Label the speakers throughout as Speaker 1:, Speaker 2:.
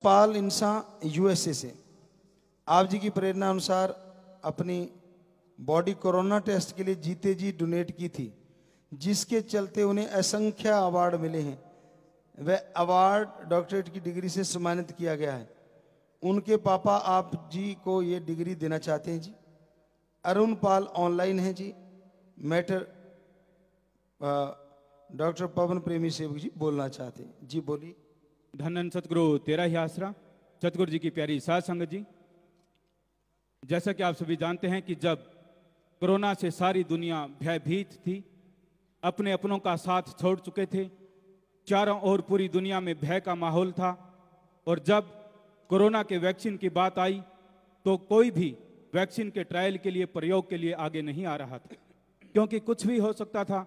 Speaker 1: पाल इंसान यूएसए से आप जी की प्रेरणा अनुसार अपनी बॉडी कोरोना टेस्ट के लिए जीते जी डोनेट की थी, जिसके चलते उन्हें असंख्य अवार्ड मिले हैं। वह अवार्ड डॉक्टरेट की डिग्री से सम्मानित किया गया है। उनके पापा आप जी को ये डिग्री देना चाहते हैं जी। अरुण पाल ऑनलाइन है जी। मैटर डॉक्टर पवन प्रेमी सेवक जी बोलना चाहते हैं जी, बोलिए।
Speaker 2: धन्य सतगुरु तेरा ही आसरा। सतगुरु जी की प्यारी साध संगत जी, जैसा कि आप सभी जानते हैं कि जब कोरोना से सारी दुनिया भयभीत थी, अपने अपनों का साथ छोड़ चुके थे, चारों ओर पूरी दुनिया में भय का माहौल था, और जब कोरोना के वैक्सीन की बात आई तो कोई भी वैक्सीन के ट्रायल के लिए, प्रयोग के लिए आगे नहीं आ रहा था, क्योंकि कुछ भी हो सकता था,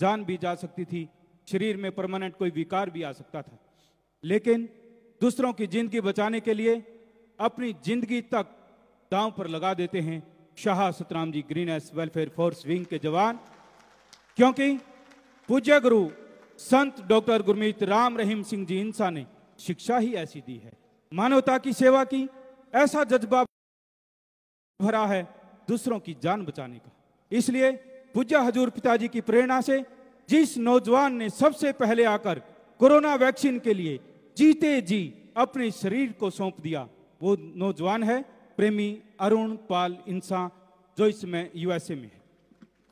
Speaker 2: जान भी जा सकती थी, शरीर में परमानेंट कोई विकार भी आ सकता था। लेकिन दूसरों की जिंदगी बचाने के लिए अपनी जिंदगी तक दांव पर लगा देते हैं शाह सतराम जी ग्रीनेस वेलफेयर फोर्स विंग के जवान, क्योंकि पूज्य गुरु संत डॉक्टर गुरमीत राम रहीम सिंह जी इंसा ने शिक्षा ही ऐसी दी है, मानवता की सेवा की ऐसा जज्बा भरा है दूसरों की जान बचाने का। इसलिए पूज्य हजूर पिताजी की प्रेरणा से जिस नौजवान ने सबसे पहले आकर कोरोना वैक्सीन के लिए जीते जी अपने शरीर को सौंप दिया, वो नौजवान है प्रेमी अरुण पाल इंसा, जो इस समय यूएसए में है।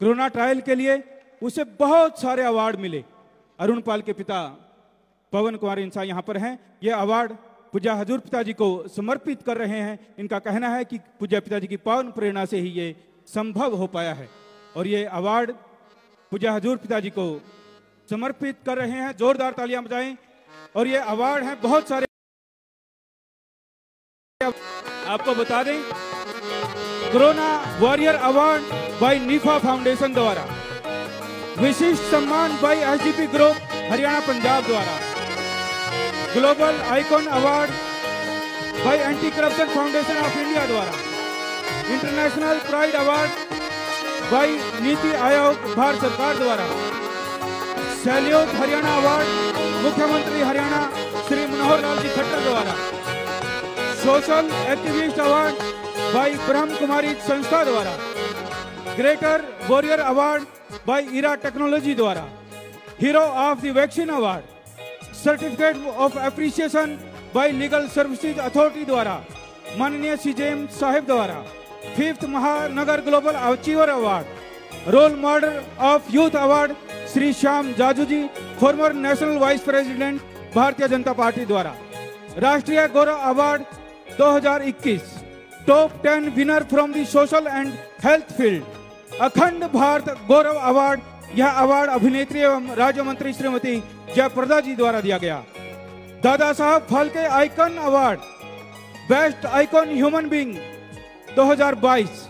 Speaker 2: कोरोना ट्रायल के लिए उसे बहुत सारे अवार्ड मिले। अरुण पाल के पिता पवन कुमार इंसा यहाँ पर हैं। ये अवार्ड पूज्य हजूर पिताजी को समर्पित कर रहे हैं। इनका कहना है कि पूज्य पिताजी की पावन प्रेरणा से ही ये संभव हो पाया है, और ये अवार्ड पूज्य हजूर पिताजी को समर्पित कर रहे हैं। जोरदार तालियां बजाएं। और ये अवार्ड हैं बहुत सारे। आपको बता दें, corona warrior award by Nifa foundation द्वारा, विशिष्ट सम्मान by SDP group Haryana Punjab द्वारा, global icon award by anti corruption foundation of India द्वारा, international pride award by NITI Aayog Bharat सरकार द्वारा, सैल्यूट हरियाणा अवार्ड मुख्यमंत्री हरियाणा श्री मनोहर लाल जी खट्टर द्वारा, सोशल एक्टिविस्ट अवार्ड बाय ब्रह्म कुमारी संस्था द्वारा, greater warrior award by Ira technology द्वारा, hero of the vaccine award, certificate of appreciation by legal services authority द्वारा, माननीय सीजेएम साहिब द्वारा, 5th महानगर global achiever award, role model of youth award Shri Shyam Jaju ji, former national vice president Bharatiya Janata Party द्वारा, राष्ट्रीय गौरव award 2021, top 10 winner from the social and health field, अखंड भारत गौरव अवार्ड, यह अवार्ड अभिनेत्री एवं राज्य मंत्री श्रीमती जयप्रदा जी द्वारा दिया गया, Dada Saheb Phalke icon award, best icon human being 2022,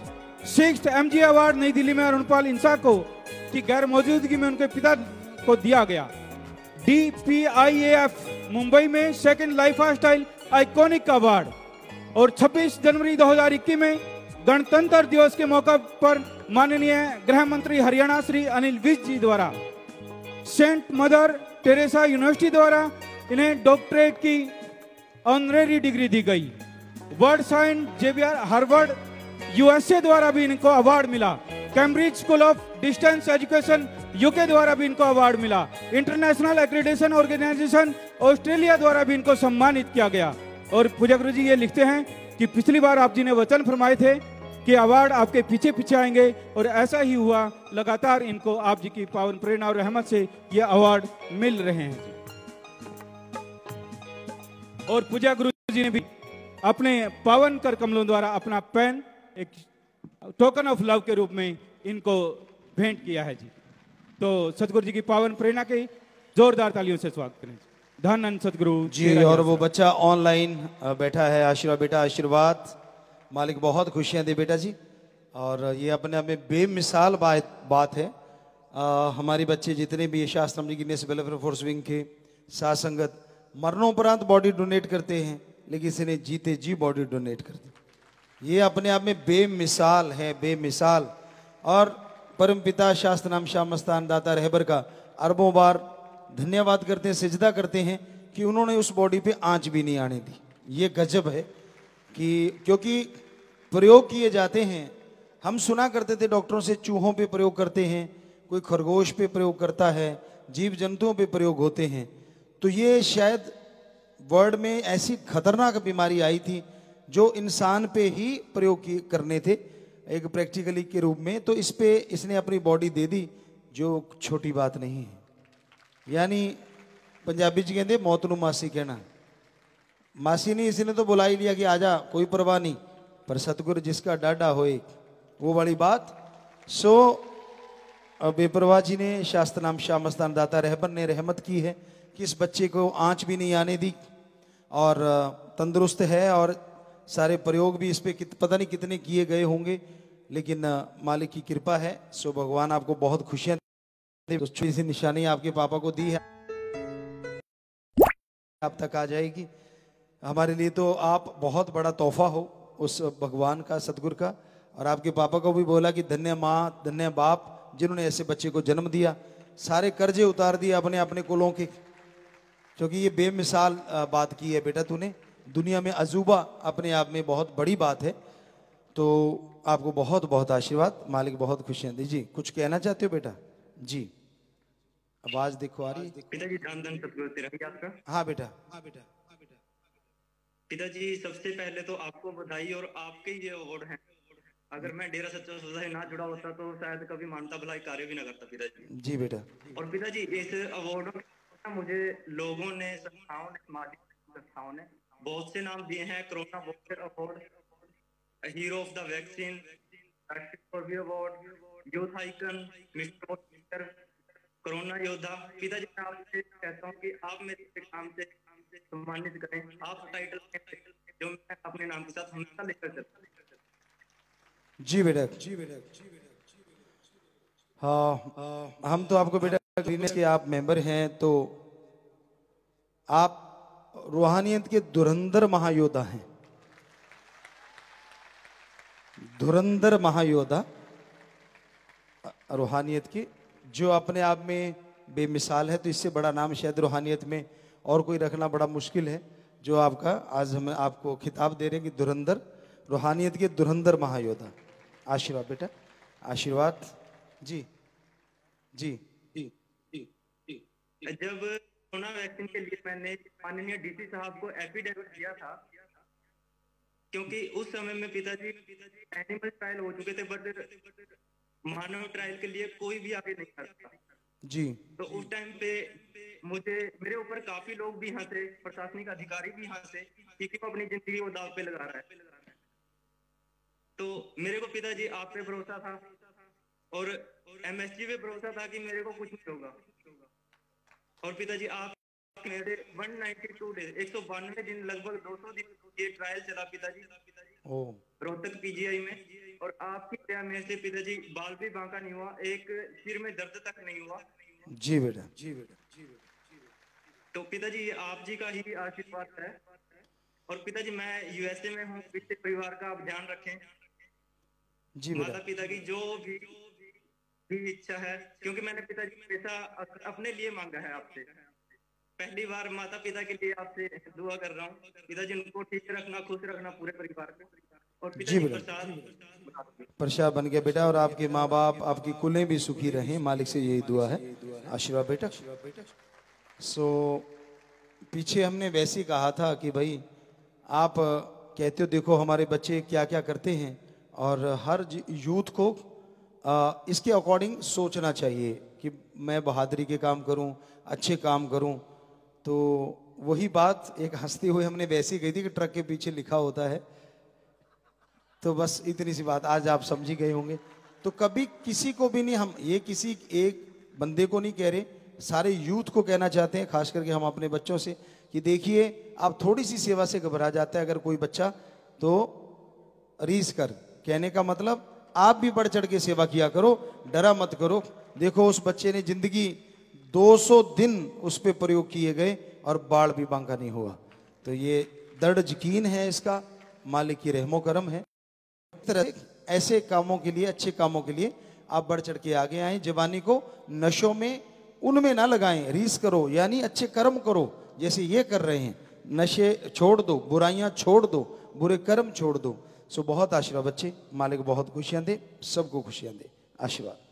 Speaker 2: 6th MG award नई दिल्ली में अरुणपाल इंसा को की गैर मौजूदगी में उनके पिता को दिया गया, DPIAF मुंबई में 2nd life style iconic award, और 26 जनवरी 2021 में गणतंत्र दिवस के मौके पर माननीय गृह मंत्री हरियाणा श्री अनिल विज जी द्वारा सेंट मदर टेरेसा यूनिवर्सिटी द्वारा इन्हें डॉक्टरेट की ऑनरेरी डिग्री दी गई। World science Xavier Harvard USA द्वारा भी इनको अवार्ड मिला। Cambridge school of distance education UK द्वारा भी इनको अवार्ड मिला। इंटरनेशनल एक्रेडिटेशन ऑर्गेनाइजेशन ऑस्ट्रेलिया द्वारा भी इनको सम्मानित किया गया। और पूज्य गुरु जी ये लिखते हैं कि पिछली बार आप जी ने वचन फरमाए थे कि अवार्ड आपके पीछे पीछे आएंगे, और ऐसा ही हुआ। लगातार इनको आप जी की पावन प्रेरणा और रहमत से ये अवार्ड मिल रहे हैं। और पूज्य गुरु जी ने भी अपने पावन कर कमलों द्वारा अपना पेन एक टोकन ऑफ लव के रूप में इनको भेंट किया है जी। तो सतगुरु जी की पावन प्रेरणा के जोरदार तालियों से स्वागत करें। धन सतगुरु
Speaker 1: जी। और वो बच्चा ऑनलाइन बैठा है, आशीर्वाद बेटा आशीर्वाद, मालिक बहुत खुशियां दे बेटा जी। और ये अपने आप में बेमिसाल बात है। हमारे बच्चे जितने भी शास्त्रम जी गिनेस वेलफेयर फोर्स विंग के साथ संगत मरणोपरांत बॉडी डोनेट करते हैं, लेकिन इसने जीते जी बॉडी डोनेट कर दी। ये अपने आप में बेमिसाल है, बेमिसाल। और परमपिता शास्त्र नाम श्याम मस्तान दाता रहबर का अरबों बार धन्यवाद करते हैं, सिजदा करते हैं कि उन्होंने उस बॉडी पे आंच भी नहीं आने दी। ये गजब है कि क्योंकि प्रयोग किए जाते हैं। हम सुना करते थे डॉक्टरों से चूहों पे प्रयोग करते हैं, कोई खरगोश पे प्रयोग करता है, जीव जंतुओं पे प्रयोग होते हैं। तो ये शायद वर्ल्ड में ऐसी खतरनाक बीमारी आई थी जो इंसान पे ही प्रयोग करने थे एक प्रैक्टिकली के रूप में। तो इस पे इसने अपनी बॉडी दे दी, जो छोटी बात नहीं है। यानी पंजाबी च कहते मौत नू मासी कहना। मासी नहीं, इसने तो बुला ही लिया कि आजा, कोई परवाह नहीं, पर सतगुर जिसका डाढ़ा होए, वो वाली बात। सो बेपरवाह जी ने, शास्त्र नाम शाह मस्तान दाता रहबर ने रहमत की है कि इस बच्चे को आंच भी नहीं आने दी और तंदुरुस्त है। और सारे प्रयोग भी इस पे पता नहीं कितने किए गए होंगे, लेकिन मालिक की कृपा है। सो भगवान आपको बहुत खुशियां दे। तो छोटी सी निशानी आपके पापा को दी है, आप तक आ जाएगी। हमारे लिए तो आप बहुत बड़ा तोहफा हो उस भगवान का, सतगुर का। और आपके पापा को भी बोला कि धन्य माँ धन्य बाप जिन्होंने ऐसे बच्चे को जन्म दिया, सारे कर्जे उतार दिए अपने अपने कुलों के। क्योंकि ये बेमिसाल बात की है बेटा तूने, दुनिया में अजूबा अपने आप में बहुत बड़ी बात है। तो आपको बहुत बहुत आशीर्वाद, मालिक बहुत खुशियां दीजिए। कुछ कहना चाहते हो बेटा? जी, आवाज देखो आ रही है?
Speaker 3: पिताजी धन धन सतगुरु तेरा ही आपका।
Speaker 1: हाँ बेटा।
Speaker 3: पिताजी सबसे पहले तो आपको बधाई, और आपके ही ये अवार्ड है। अगर मैं डेरा सच्चा सौदा से ना जुड़ा होता तो शायद कभी मानता भलाई कार्य भी ना करता पिताजी।
Speaker 1: जी बेटा।
Speaker 3: और पिताजी इस अवार्ड में मुझे लोगों ने, संस्थाओं ने, सामाजिक संस्थाओं ने बहुत से नाम दिए हैं। Corona warrior award, hero of the vaccine, award, youth icon, mister corona योद्धा। पिताजी मैं आपसे कहता हूँ कि आप मेरे काम से सम्मानित करें। आप टाइटल जो मैं अपने नाम के साथ हमेशा लेकर चलता।
Speaker 1: जी बेटा। हाँ, हम तो आपको बेटा ग्रीनेस के आप मेंबर हैं, तो आप रूहानियत के धुरंधर महायोद्धा हैं। धुरंधर महायोद्धा रूहानियत के, जो अपने आप में बेमिसाल है। तो इससे बड़ा नाम शायद रूहानियत में और कोई रखना बड़ा मुश्किल है। जो आपका आज हम आपको खिताब दे रहे हैं कि धुरंधर, रूहानियत के धुरंधर महायोद्धा। आशीर्वाद बेटा, आशीर्वाद। जी जी जी
Speaker 3: जी। जब कोरोना वैक्सीन के लिए मैंने माननीय डीसी साहब को एफिडेविट दिया था, क्योंकि उस समय में पिताजी एनिमल ट्रायल हो चुके थे, बट मानव ट्रायल के लिए कोई भी आगे नहीं आ रहा
Speaker 1: जी।
Speaker 3: तो उस टाइम पे मेरे ऊपर काफी लोग भी हंसे, प्रशासनिक अधिकारी भी हंसे कि क्यों अपनी जिंदगी वो दाव पे लगा रहा है। तो मेरे को पिताजी आप पे भरोसा था और एमएसजी पे भरोसा था कि मेरे को कुछ नहीं होगा। और पिताजी आप मेरे 192 डेज, 192 दिन, लगभग 200 दिन ये ट्रायल चला पिताजी रोहतक पीजीआई में। और आपकी दया में से पिताजी बाल भी बांका नहीं हुआ, एक सिर में दर्द तक नहीं हुआ।
Speaker 1: जी बेटा। जी बेटा।
Speaker 3: तो पिताजी ये आप जी का ही आशीर्वाद है। और पिताजी मैं यूएसए में हूँ, पिछले परिवार का आप ध्यान रखें।
Speaker 1: जी बेटा।
Speaker 3: माता पिता की जो भी इच्छा है, क्योंकि मैंने पिताजी पैसा अपने लिए मांगा है आपसे। पहली बार माता पिता के लिए आपसे दुआ कर रहा हूँ। पिताजी उनको ठीक रखना, खुश रखना पूरे परिवार को। और पिताजी
Speaker 1: प्रसाद बन गया बेटा। और आपके माँ बाप, आपकी कुलें भी सुखी रहें, मालिक से यही दुआ है। आशीर्वाद बेटा। सो पीछे हमने वैसे ही कहा था कि भाई आप कहते हो देखो हमारे बच्चे क्या क्या करते हैं, और हर यूथ को इसके अकॉर्डिंग सोचना चाहिए कि मैं बहादुरी के काम करूं, अच्छे काम करूं। तो वही बात एक हंसते हुए हमने वैसे ही कही थी कि ट्रक के पीछे लिखा होता है। तो बस इतनी सी बात आज आप समझ ही गए होंगे। तो कभी किसी को भी नहीं, हम ये किसी एक बंदे को नहीं कह रहे, सारे यूथ को कहना चाहते हैं, खास करके हम अपने बच्चों से, कि देखिए आप थोड़ी सी सेवा से घबरा जाता है अगर कोई बच्चा, तो रीस कर। कहने का मतलब आप भी बढ़ चढ़ के सेवा किया करो, डरा मत करो। देखो उस बच्चे ने जिंदगी 200 दिन उस पर प्रयोग किए गए और बाल भी बांका नहीं हुआ। तो ये दृढ़ यकीन है इसका, मालिक की रहमो करम है। ऐसे कामों के लिए, अच्छे कामों के लिए आप बढ़ चढ़ के आगे आए। जवानी को नशों में, उनमें ना लगाएं, रीस करो, यानी अच्छे कर्म करो जैसे ये कर रहे हैं। नशे छोड़ दो, बुराइयां छोड़ दो, बुरे कर्म छोड़ दो। सो बहुत आशीर्वाद बच्चे, मालिक बहुत खुशियां दे, सबको खुशियां दे। आशीर्वाद।